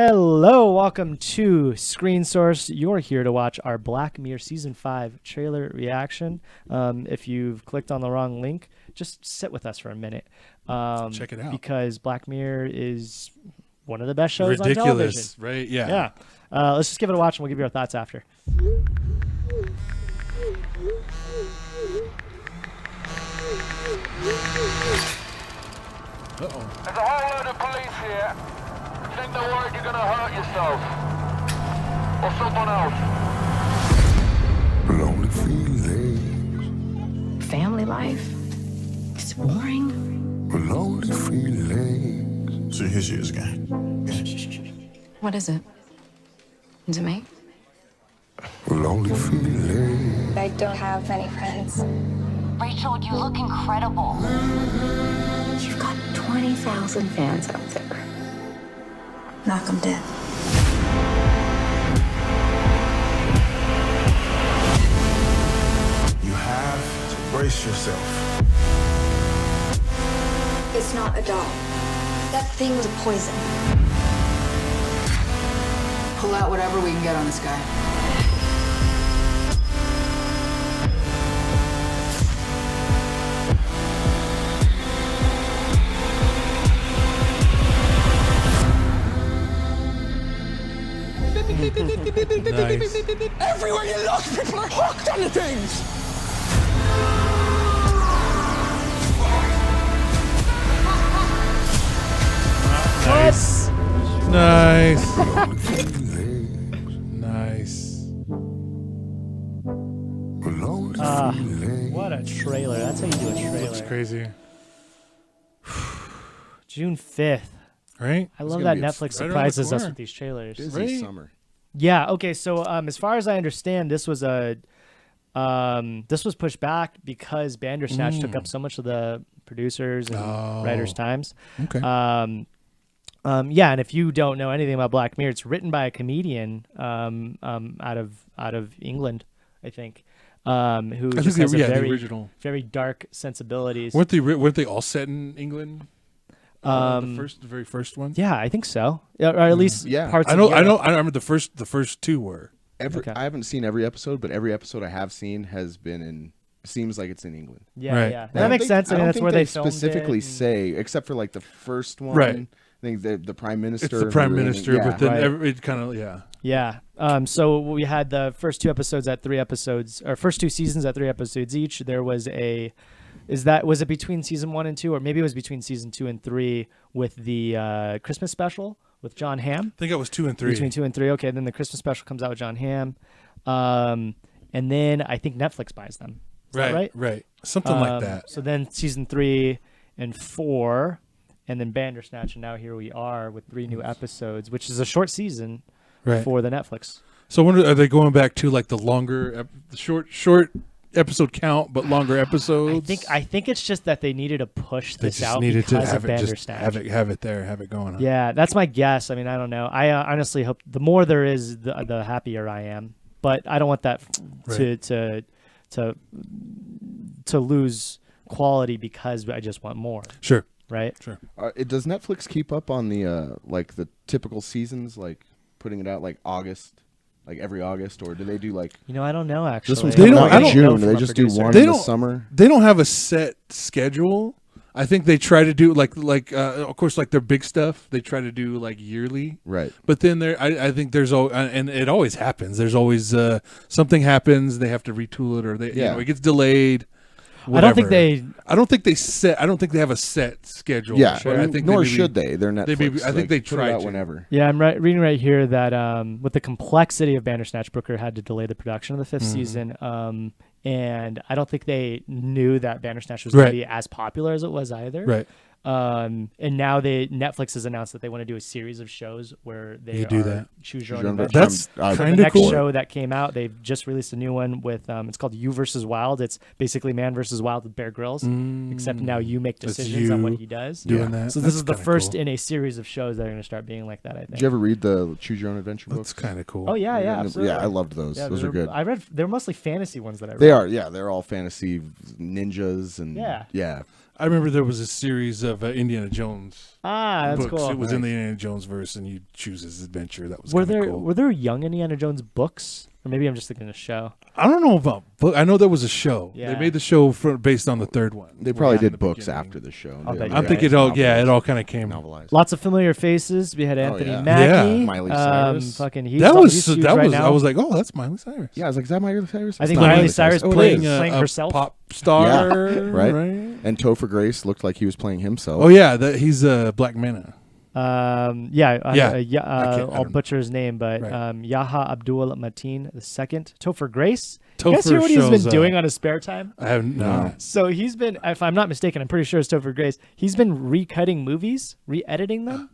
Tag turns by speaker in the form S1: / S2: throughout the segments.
S1: Hello, welcome to Screen Source. You're here to watch our Black Mirror Season 5 trailer reaction. If you've clicked on the wrong link, just sit with us for a minute.
S2: Check it out.
S1: Because Black Mirror is one of the best shows on television.
S2: Ridiculous, right? Yeah.
S1: Yeah. Let's just give it a watch and we'll give you our thoughts after.
S2: Uh-oh.
S3: There's a whole load of police here. Think they're worried you're gonna hurt yourself. Or someone else.
S4: Lonely feelings,
S5: Family life. It's boring.
S4: lonely feelings.
S6: So here she is again.
S5: What is it? Is it me?
S4: Lonely feelings.
S7: I don't have many friends.
S8: Rachel, you look incredible.
S5: You've got 20,000 fans out there. Knock them dead.
S6: You have to brace yourself.
S7: It's not a doll. That thing was poison.
S9: Pull out whatever we can get on this guy.
S2: Nice.
S6: Everywhere you look, people are hooked on the things.
S2: Nice. Nice.
S4: Lonely feelings.
S2: Nice.
S4: Lonely feelings.
S1: What a trailer. That's how you do a trailer.
S2: It's crazy,
S1: June 5th.
S2: right?
S1: I love
S4: gonna
S1: that
S4: be a
S1: Netflix
S2: right around the
S1: surprises us
S2: corner.
S1: with these trailers.
S4: Busy
S2: Right.
S4: summer.
S1: Yeah. Okay. So, as far as I understand, this was pushed back because Bandersnatch took up so much of the producers and writers' times.
S2: Okay.
S1: Yeah. And if you don't know anything about Black Mirror, it's written by a comedian out of England, I think, who
S2: I
S1: just
S2: think
S1: has a
S2: the
S1: very
S2: original.
S1: very dark sensibilities.
S2: Weren't they all set in England? The very first one.
S1: Yeah, I think so. Or at least
S10: Yeah.
S1: parts.
S2: I
S1: of
S2: know.
S1: Europe.
S2: I remember the first two were.
S1: Okay.
S10: I haven't seen every episode, but every episode I have seen has been in. Seems like it's in England.
S1: Yeah,
S2: Right.
S1: yeah.
S2: I
S1: That
S10: don't
S1: makes
S10: think-
S1: sense. I mean,
S10: don't
S1: that's
S10: think
S1: where they filmed
S10: specifically
S1: it.
S10: say, except for like the first one.
S2: Right.
S10: I think the prime minister.
S2: It's the prime
S10: who-
S2: minister,
S10: yeah.
S2: but then
S1: Right.
S2: it kind of
S1: Yeah. So we had the first two episodes at 3 episodes, or first two seasons at 3 episodes each. There was was it between season 1 and 2, or maybe it was between season 2 and 3 with the Christmas special with John Hamm?
S2: I think it was 2 and 3.
S1: Between 2 and 3. Okay. Then the Christmas special comes out with John Hamm. And then I think Netflix buys them. Is that right?
S2: Right. Something like that.
S1: So then season 3 and 4, and then Bandersnatch, and now here we are with 3 new episodes, which is a short season
S2: Right.
S1: for the Netflix.
S2: So I wonder, are they going back to like the longer, the short episode count, but longer episodes?
S1: I think it's just that they needed to push
S2: They
S1: this
S2: just
S1: out
S2: needed to
S1: because
S2: have
S1: of
S2: it, just
S1: Bandersnatch.
S2: have it there, have it going on.
S1: Yeah, that's my guess. I mean, I don't know. I honestly hope the more there is, the happier I am. But I don't want that to lose quality because I just want more.
S2: Sure.
S1: Right?
S2: Sure.
S10: Does Netflix keep up on the like the typical seasons, like putting it out like August, like every August, or do they do like
S1: I don't know actually.
S10: this one's
S2: They
S10: coming
S2: don't-
S10: out
S2: I
S10: in
S2: don't
S10: June?
S1: know
S10: Do they
S1: from a
S10: just do
S1: producer.
S10: one
S2: They
S10: in the
S2: don't-
S10: summer?
S2: They don't have a set schedule. I think they try to do of course, like their big stuff. They try to do like yearly.
S10: Right.
S2: But then I think there's and it always happens. There's always something happens. They have to retool it, or it gets delayed.
S1: I don't think
S2: whatever. I don't think they have a set schedule.
S10: Yeah.
S2: Sure. I think
S10: nor
S2: maybe-
S10: should they. They're Netflix.
S2: maybe- I think
S10: like,
S2: they
S10: put it
S2: try
S10: out
S2: to.
S10: whenever.
S1: Yeah, I'm reading right here that with the complexity of Bandersnatch, Brooker had to delay the production of the 5th season. And I don't think they knew that Bandersnatch was going
S2: Right.
S1: to be as popular as it was either.
S2: Right.
S1: And now Netflix has announced that they want to do a series of shows where they
S2: You do that.
S1: choose your
S10: Choose
S1: own
S10: your own
S1: adventure.
S2: That's
S10: I'm-
S1: So
S2: kind
S1: the
S2: of
S1: next
S2: cool.
S1: show that came out, they've just released a new one with it's called You versus Wild. It's basically Man versus Wild with Bear Grylls, except now you make
S2: That's
S1: decisions on what
S2: you
S1: he does.
S2: doing that.
S1: So this
S2: That's
S1: is the
S2: kinda
S1: first
S2: cool.
S1: in a series of shows that are going to start being like that, I think.
S10: Did you ever read the Choose Your Own Adventure books?
S2: That's kind of cool.
S1: Oh yeah, absolutely.
S10: Yeah, I loved those.
S1: Yeah,
S10: those are good.
S1: I read. They're mostly fantasy ones that I read.
S10: They are. Yeah, they're all fantasy ninjas and
S1: Yeah.
S10: yeah.
S2: I remember there was a series of Indiana Jones
S1: That's
S2: books.
S1: cool.
S2: It was in the Indiana Jones verse, and you choose his adventure. That was
S1: Were
S2: kinda
S1: there
S2: cool.
S1: were there young Indiana Jones books, or maybe I'm just thinking of a show?
S2: I don't know about book. I know there was a show.
S1: Yeah.
S2: They made the show based on the third one.
S10: They probably
S2: Yeah, in
S10: did
S2: the
S10: books
S2: beginning.
S10: after the show.
S1: I'll bet
S10: They-
S1: you're
S2: I'm thinking, it all kind of came.
S10: novelized.
S1: Lots of familiar faces. We had Anthony
S10: yeah.
S1: Mackie,
S2: Yeah.
S10: Miley Cyrus.
S1: Fucking he's
S2: That
S1: he's
S2: was
S1: huge
S2: that
S1: right
S2: was.
S1: now.
S2: I was like, oh, that's Miley Cyrus.
S10: Yeah, I was like, is that Miley Cyrus?
S1: I
S10: It's
S1: think
S10: not
S1: Miley Cyrus
S10: Oh, it
S1: playing
S10: is.
S1: playing
S2: a
S1: herself.
S2: pop star,
S10: Yeah, right?
S2: right?
S10: And Topher Grace looked like he was playing himself.
S2: Oh yeah, he's Black Manta.
S1: Yeah,
S2: Yeah. I
S1: I'll
S2: don't-
S1: butcher his name, but
S2: Right.
S1: Yaha Abdul Mateen II, Topher Grace.
S2: Topher
S1: You guys hear what he's been
S2: shows
S1: doing on his spare time?
S2: I have no.
S1: So he's been, if I'm not mistaken, I'm pretty sure it's Topher Grace. He's been recutting movies, re-editing them.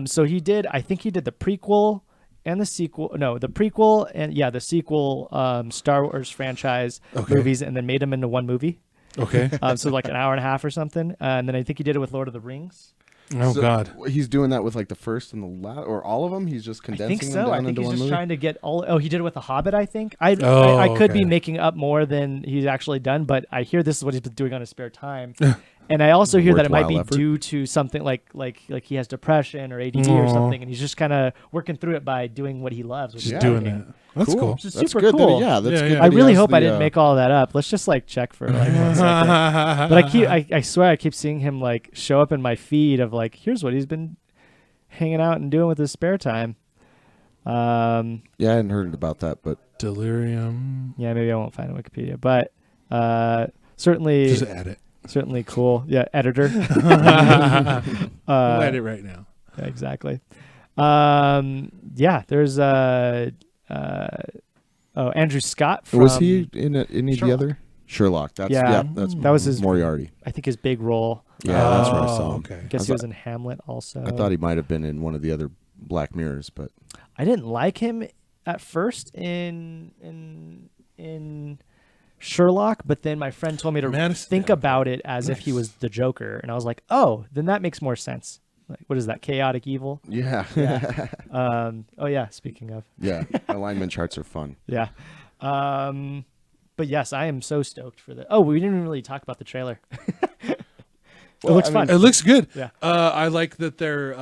S1: So I think he did the prequel and the sequel. No, the prequel and the sequel Star Wars franchise movies, and then made them into one movie.
S2: Okay.
S1: So like an hour and a half or something. And then I think he did it with Lord of the Rings.
S2: Oh
S10: So
S2: God.
S10: He's doing that with like the first and the last, or all of them. He's just
S1: I
S10: condensing
S1: think
S10: them
S1: so.
S10: down
S1: I think
S10: into
S1: he's
S10: one
S1: just
S10: movie.
S1: trying to get all. Oh, he did it with The Hobbit. I think. I
S2: Oh,
S1: could be
S2: okay.
S1: making up more than he's actually done, but I hear this is what he's been doing on his spare time. And I also hear that it might be
S10: Worthwhile effort.
S1: due to something like he has depression or ADD or something, and he's just kind of working through it by doing what he loves. Which
S2: Just
S1: is
S2: doing
S1: cooking.
S2: that. That's cool.
S1: Which is
S10: That's
S1: super
S10: good.
S1: cool.
S10: That's
S2: Yeah,
S10: good.
S2: yeah.
S10: that
S1: I
S10: he
S1: really
S10: has
S1: hope I
S10: the,
S1: didn't make all that up. Let's just like check for like 1 second. But I swear I keep seeing him like show up in my feed of like, here's what he's been hanging out and doing with his spare time.
S10: Yeah, I hadn't heard about that, but
S2: Delirium.
S1: Yeah, maybe I won't find it on Wikipedia, but certainly
S2: Just add it.
S1: certainly cool. Yeah, editor.
S2: I'll add it right now.
S1: Yeah, exactly. There's Andrew Scott from,
S10: was he in any of the
S1: Sherlock.
S10: other Sherlock? That's
S1: Yeah.
S10: that's
S1: That was his-
S10: Moriarty.
S1: I think his big role.
S10: Yeah, that's where I saw him.
S2: Okay.
S1: I guess
S10: I
S1: he was
S10: thought-
S1: in Hamlet also.
S10: I thought he might have been in one of the other Black Mirrors, but
S1: I didn't like him at first in Sherlock, but then my friend told me to
S2: Madison-
S1: think about it as if he was the Joker, and I was like, oh, then that makes more sense. Like, what is that? Chaotic evil?
S10: yeah,
S1: Oh yeah. Speaking of,
S10: yeah. Alignment charts are fun.
S1: yeah. But yes, I am so stoked for the. Oh, we didn't really talk about the trailer. It looks fun.
S2: It looks good.
S1: Yeah.
S2: I like that they're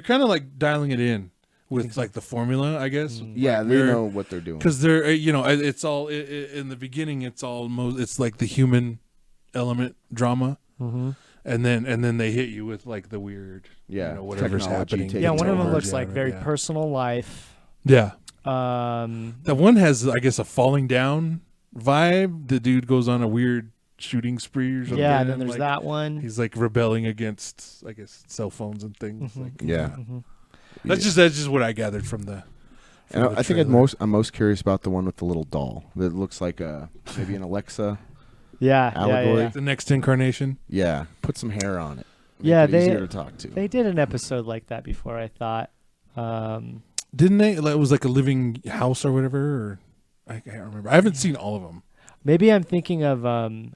S2: kind of like dialing it in with like the formula, I guess.
S10: Yeah, they know what they're doing.
S2: Because they're it's all in the beginning. It's it's like the human element drama, and then they hit you with like the weird,
S10: Yeah,
S2: whatever's
S10: technology
S2: happening.
S10: taking
S1: Yeah, one of them
S10: over.
S1: looks like very personal life.
S2: Yeah.
S1: Um,
S2: That one has, I guess, a falling down vibe. The dude goes on a weird shooting spree or something.
S1: yeah, and then there's
S2: like,
S1: that one.
S2: He's like rebelling against, I guess, cell phones and things. Like,
S10: Yeah,
S2: that's just what I gathered from the.
S10: and I think I'm most curious about the one with the little doll that looks like maybe an Alexa.
S1: Yeah,
S10: Allegory.
S1: yeah.
S2: The next incarnation.
S10: Yeah, put some hair on it. Make
S1: Yeah,
S10: it easier to talk to.
S1: They did an episode like that before, I thought.
S2: Didn't they? It was like a living house or whatever. Or I can't remember. I haven't seen all of them.
S1: Maybe I'm thinking of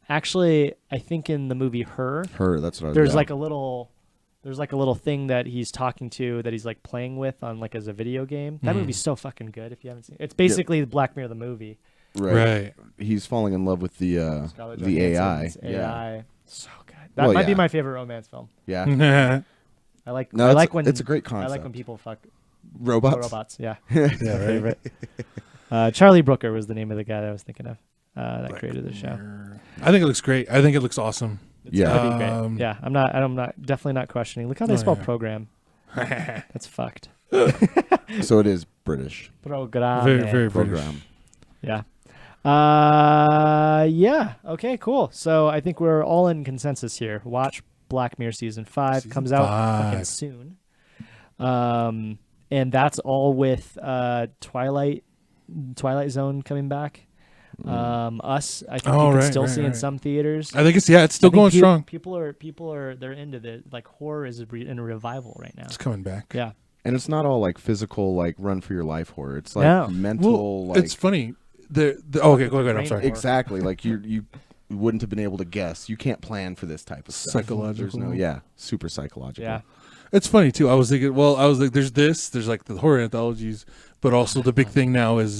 S1: actually I think in the movie Her,
S10: That's what I was.
S1: there's
S10: yeah.
S1: like a little thing that he's talking to that he's like playing with on like as a video game. That movie's so fucking good if you haven't seen it. It's basically the Black Mirror the movie.
S10: right. He's falling in love with the
S1: Scarlett
S10: the AI.
S1: Johansson's
S10: Yeah,
S1: AI. So good. That might be my favorite romance film.
S10: yeah.
S1: I like
S10: No,
S1: I
S10: it's-
S1: like when
S10: it's a great
S1: I like when
S10: concept.
S1: people fuck
S10: Robots.
S1: Yeah.
S2: Yeah, right.
S1: Favorite. Charlie Brooker was the name of the guy that I was thinking of that created the show.
S2: I think it looks great. I think it looks awesome.
S10: Yeah.
S1: Pretty great. Yeah, I'm not definitely not questioning. Look how they spell program. That's fucked.
S10: So it is British
S1: Program.
S2: Very, very British.
S10: program.
S1: Yeah. Yeah. Okay, cool. So I think we're all in consensus here. Watch Black Mirror season 5. Comes out fucking soon. And that's all with Twilight Zone coming back. Us, I think you can still see in some theaters.
S2: I think it's still going strong.
S1: People are they're into the like horror is in a revival right now.
S2: It's coming back.
S1: Yeah.
S10: And it's not all like physical, like run for your life horror. It's like mental.
S2: Well,
S10: like
S2: it's funny. Okay, go ahead. I'm sorry.
S10: exactly. Like you wouldn't have been able to guess. You can't plan for this type of stuff.
S2: Psychological.
S10: There's no, super psychological.
S1: Yeah.
S2: It's funny too. I was like, there's like the horror anthologies, but also the big thing now is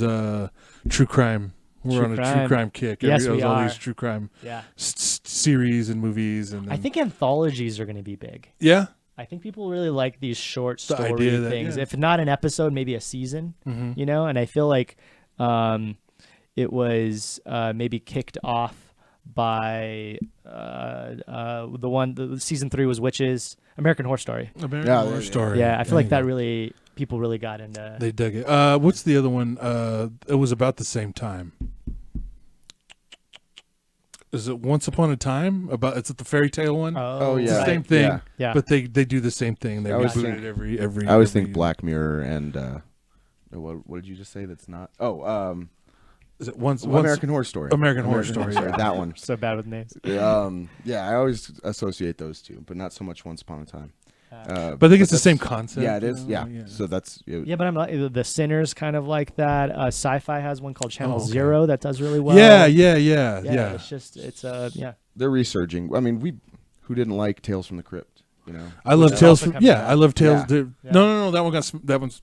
S2: true crime We're on a true crime kick.
S1: Yes, we
S2: all
S1: are.
S2: these true crime
S1: Yeah.
S2: series and movies. And
S1: I think anthologies are going to be big.
S2: Yeah.
S1: I think people really like these short
S2: The
S1: story
S2: idea that-
S1: things.
S2: yeah.
S1: If not an episode, maybe a season.
S2: Mhm.
S1: You know, and I feel like it was maybe kicked off by the season 3 was Witches, American Horror Story.
S2: American Horror Story.
S1: Yeah, I feel like
S2: There
S1: that
S2: you go.
S1: really people really got into.
S2: They dug it. What's the other one? It was about the same time. Is it Once Upon a Time? Is it the fairy tale one?
S10: Oh,
S2: It's the
S10: yeah.
S2: same thing.
S10: Yeah.
S1: Yeah.
S2: But they do the same thing. They
S10: I always
S2: reboot
S10: think-
S2: it every.
S10: I always
S2: every-
S10: think Black Mirror and what did you just say? That's not.
S2: Is it once
S10: American Horror Story?
S2: American Horror Story. Yeah.
S10: That one.
S1: So bad with names.
S10: Yeah, I always associate those two, but not so much Once Upon a Time.
S2: But I think it's the
S10: that's-
S2: same concept.
S10: Yeah, it is.
S2: you know?
S10: Yeah. So that's
S1: Yeah, but I'm not. The Sinners kind of like that. Sci-Fi has one called Channel
S2: okay.
S1: Zero that does really well.
S2: Yeah.
S1: Yeah. It's just yeah.
S10: they're resurging. I mean, who didn't like Tales from the Crypt? You know,
S2: I love
S1: Which is
S2: Tales
S1: also
S2: from.
S1: coming
S2: Yeah,
S1: back.
S2: I love Tales.
S10: Yeah.
S2: They're- No. That one got. That one's.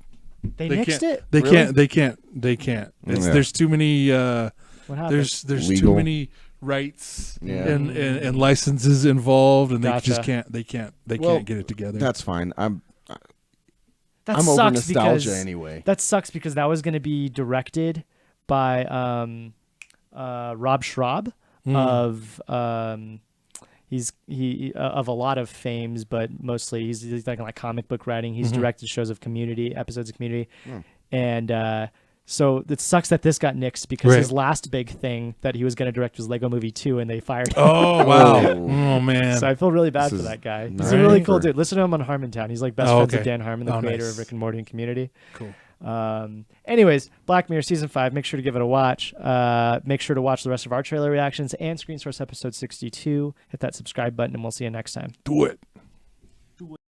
S1: They nixed
S2: can't.
S1: it.
S2: They
S10: Really?
S2: can't. They can't. They can't. It's,
S10: Yeah.
S2: There's too many.
S1: What happened?
S2: There's
S10: Legal.
S2: too many rights
S10: Yeah.
S2: and licenses involved, and they
S1: Gotcha.
S2: just can't. They can't. They
S10: Well,
S2: can't get it together.
S10: that's fine. I'm
S1: That
S10: over
S1: sucks
S10: nostalgia
S1: because
S10: anyway.
S1: that sucks because that was going to be directed by Rob Schraub of he of a lot of fames, but mostly he's like comic book writing. He's directed shows of Community, episodes of Community, and so it sucks that this got nixed because his last big thing that he was going to direct was Lego Movie 2, and they fired him.
S2: Oh wow!
S10: Oh.
S2: Oh man!
S1: So I feel really bad
S10: This
S1: for
S10: is
S1: that guy. He's
S10: not
S1: a really
S10: good
S1: cool
S10: for-
S1: dude. Listen to him on Harmontown. He's like best
S2: Oh,
S1: friends with
S2: okay.
S1: Dan Harmon, the
S2: Oh,
S1: creator
S2: nice.
S1: of Rick and Morty and Community.
S2: Cool.
S1: Anyways, Black Mirror season 5. Make sure to give it a watch. Make sure to watch the rest of our trailer reactions and Screen Source episode 62. Hit that subscribe button, and we'll see you next time.
S2: Do it.